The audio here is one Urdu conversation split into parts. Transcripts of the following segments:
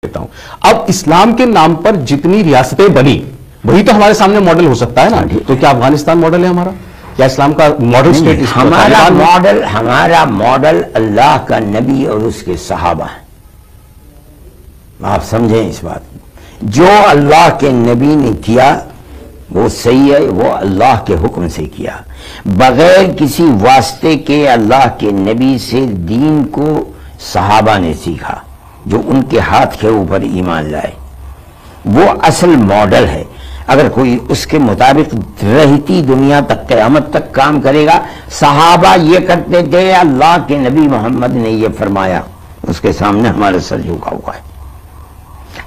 دیتا ہوں. اب اسلام کے نام پر جتنی ریاستیں بنی وہی تو ہمارے سامنے ماڈل ہو سکتا ہے نا. تو کیا افغانستان ماڈل ہے ہمارا؟ کیا اسلام کا ماڈل اسٹیٹ؟ ہمارا ماڈل اللہ کا نبی اور اس کے صحابہ ہیں. آپ سمجھیں اس بات کو. جو اللہ کے نبی نے کیا وہ صحیح ہے, وہ اللہ کے حکم سے کیا, بغیر کسی واسطے کے اللہ کے نبی سے دین کو صحابہ نے سیکھا جو ان کے ہاتھ کے اوپر ایمان لائے. وہ اصل ماڈل ہے. اگر کوئی اس کے مطابق رہتی دنیا تک قیامت تک کام کرے گا. صحابہ یہ کرتے تھے, اللہ کے نبی محمد نے یہ فرمایا, اس کے سامنے ہمارا سر جھکا ہوا ہے.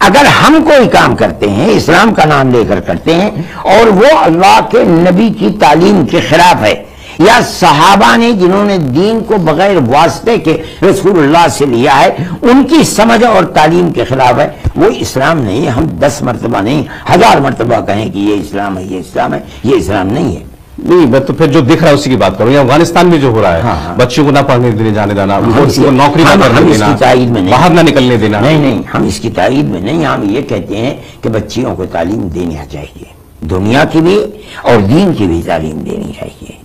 اگر ہم کوئی کام کرتے ہیں اسلام کا نام لے کر کرتے ہیں اور وہ اللہ کے نبی کی تعلیم کے خلاف ہے, یا صحابہ نے جنہوں نے دین کو بغیر واسطے کے رسول اللہ سے لیا ہے ان کی سمجھ اور تعلیم کے خلاف ہے, وہ اسلام نہیں ہے. ہم 10 مرتبہ نہیں 1000 مرتبہ کہیں کہ یہ اسلام ہے, یہ اسلام ہے, یہ اسلام نہیں ہے. نہیں, میں تو پھر جو دکھ رہا ہے اسی کی بات کروں. افغانستان میں جو ہو رہا ہے, بچوں کو نہ پڑھنے دینے جانے دینا, نوکری نہ کرنے دینا, باہر نہ نکلنے دینا. نہیں, ہم اس کی تائید میں نہیں. ہم یہ کہتے ہیں کہ بچیوں کو تعلیم دینی چاہیے, دنیا کی بھی اور دین کی بھی تعلیم دینی چاہیے.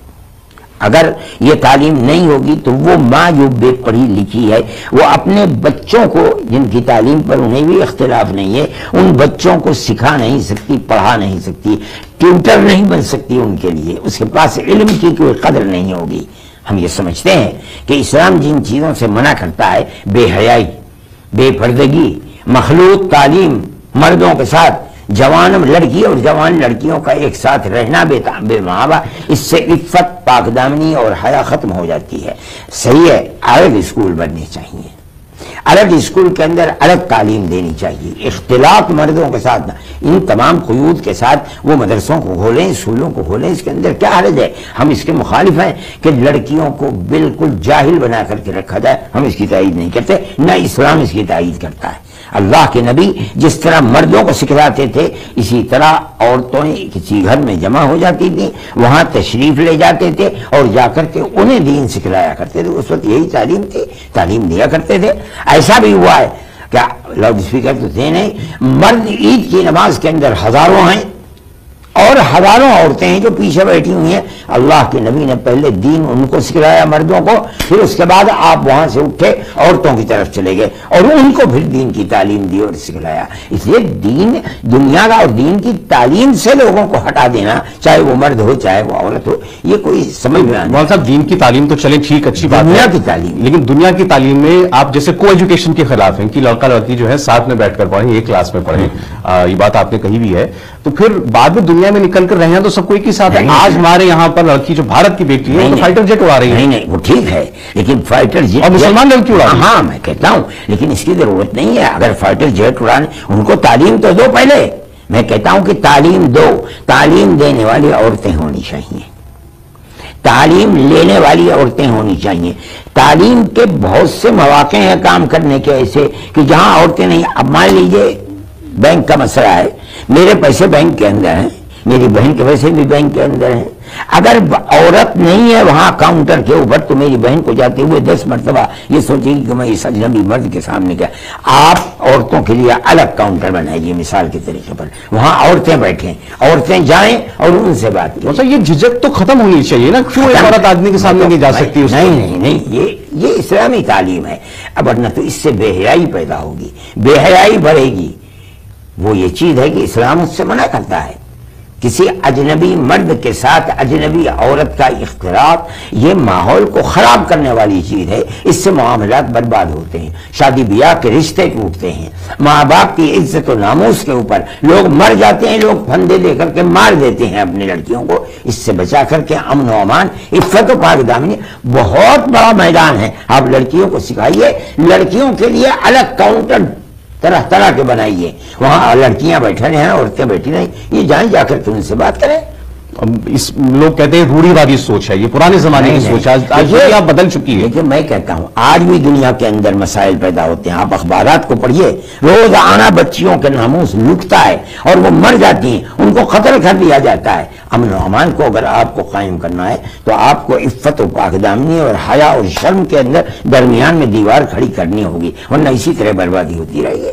اگر یہ تعلیم نہیں ہوگی تو وہ ماں جو بے پڑھی لکھی ہے وہ اپنے بچوں کو, جن کی تعلیم پر انہیں بھی اختلاف نہیں ہے, ان بچوں کو سکھا نہیں سکتی, پڑھا نہیں سکتی, ٹیوٹر نہیں بن سکتی ان کے لیے. اس کے پاس علم کی کوئی قدر نہیں ہوگی. ہم یہ سمجھتے ہیں کہ اسلام جن چیزوں سے منع کرتا ہے, بے حیائی, بے پردگی, مخلوط تعلیم, مردوں کے ساتھ جوان لڑکی اور جوان لڑکیوں کا ایک ساتھ رہنا بے محابہ, اس سے عفت, پاک دامنی اور حیا ختم ہو جاتی ہے. صحیح ہے, الگ اسکول بننے چاہیے, الگ اسکول کے اندر الگ تعلیم دینی چاہیے, اختلاط مردوں کے ساتھ, ان تمام قیود کے ساتھ وہ مدرسوں کو کھولیں, اسکولوں کو کھولیں. اس کے اندر کیا حرج ہے؟ ہم اس کے مخالف ہیں کہ لڑکیوں کو بالکل جاہل بنا کر کے رکھا جائے. ہم اس کی تائید نہیں کرتے, نہ اسلام اس کی تائید کرتا ہے. اللہ کے نبی جس طرح مردوں کو سکھلاتے تھے اسی طرح عورتوں کسی گھر میں جمع ہو جاتی تھی, وہاں تشریف لے جاتے تھے اور جا کر کے انہیں دین سکھلایا کرتے تھے. اس وقت یہی تعلیم تھی, تعلیم دیا کرتے تھے. ایسا بھی ہوا ہے کیا لاؤڈ اسپیکر تو تھے نہیں, مرد عید کی نماز کے اندر ہزاروں ہیں اور ہزاروں عورتیں ہیں جو پیچھے بیٹھی ہوئی ہیں. اللہ کے نبی نے پہلے دین ان کو سکھلایا مردوں کو, پھر اس کے بعد آپ وہاں سے اٹھے عورتوں کی طرف چلے گئے اور ان کو پھر دین کی تعلیم دی اور سکھلایا. اس لیے دین, دنیا کا اور دین کی تعلیم سے لوگوں کو ہٹا دینا, چاہے وہ مرد ہو چاہے وہ عورت ہو, یہ کوئی سمجھ میں آنا. مولانا صاحب, دین کی تعلیم تو چلیں ٹھیک, اچھی بات ہے, دنیا کی تعلیم, لیکن دنیا کی تعلیم میں آپ جیسے کو ایجوکیشن کے خلاف ہیں کہ لڑکا لڑکی جو ہے ساتھ میں بیٹھ کر پڑھیں, ایک کلاس میں پڑھیں, یہ بات آپ نے کہی بھی ہے. تو پھر بعد میں دنیا میں نکل کر رہے ہیں تو سب کو ایک ہی ساتھ ہے. آج ہمارے یہاں پر لڑکی جو بھارت کی بیٹی ہے تو فائٹر جیٹ اڑا رہی ہے. نہیں, وہ ٹھیک ہے, لیکن فائٹر جیٹ اور مسلمان لڑکی اڑا رہی ہے. ہاں میں کہتا ہوں, لیکن اس کی ضرورت نہیں ہے. اگر فائٹر جیٹ اڑانے, ان کو تعلیم تو دو پہلے. میں کہتا ہوں کہ تعلیم دو, تعلیم دینے والی عورتیں ہونی چاہیے, تعلیم لینے والی عورتیں ہونی چاہیے. تعلیم کے بہت سے مواقع ہیں کام کرنے کے ایسے کہ جہاں عورتیں نہیں. اب مان لیجئے بینک کا مسئلہ ہے, میرے پیسے بینک کے اندر ہیں, میری بہن کے پیسے بھی بینک کے اندر ہیں. اگر عورت نہیں ہے وہاں کاؤنٹر کے اوپر تو میری بہن کو جاتے ہوئے 10 مرتبہ یہ سوچے گی کہ میں اس اجنبی مرد کے سامنے کیا. آپ عورتوں کے لیے الگ کاؤنٹر بنائیے مثال کے طریقے پر, وہاں عورتیں بیٹھیں, عورتیں جائیں اور ان سے بات کریں. یہ جھجک تو ختم ہونی چاہیے نا, کیوں ایک عورت آدمی کے سامنے نہیں جا سکتی؟ نہیں, یہ اسلامی تعلیم ہے. اب ورنہ تو اس سے بے حیائی پیدا ہوگی, بے حیائی بڑھے گی. وہ یہ چیز ہے کہ اسلام اس سے منع کرتا ہے. کسی اجنبی مرد کے ساتھ اجنبی عورت کا اختلاط یہ ماحول کو خراب کرنے والی چیز ہے. اس سے معاملات برباد ہوتے ہیں, شادی بیاہ کے رشتے ٹوٹتے ہیں, ماں باپ کی عزت و ناموس کے اوپر لوگ مر جاتے ہیں, لوگ پھندے دے کر کے مار دیتے ہیں اپنی لڑکیوں کو. اس سے بچا کر کے امن و امان, عفت و پاک دامنی بہت بڑا میدان ہے. آپ لڑکیوں کو سکھائیے, لڑکیوں کے لیے الگ کاؤنٹر طرح طرح کے بنائیے, وہاں لڑکیاں بیٹھے رہیں, عورتیں بیٹھی رہیں, یہ جائیں جا کر کے ان سے بات کریں. اس لوگ کہتے ہیں روڑی وادی سوچ ہے, یہ پرانے زمانے کی سوچ ہے, آج دنیا بدل چکی ہے. لیکن میں کہتا ہوں آج بھی دنیا کے اندر مسائل پیدا ہوتے ہیں. آپ اخبارات کو پڑھیے, روزانہ بچیوں کے ناموس لٹتا ہے اور وہ مر جاتی ہیں, ان کو قتل کر دیا جاتا ہے. امن و امان کو اگر آپ کو قائم کرنا ہے تو آپ کو عفت و پاک دامنی اور حیا اور شرم کے اندر درمیان میں دیوار کھڑی کرنی ہوگی, ورنہ اسی طرح بربادی ہوتی رہے گی.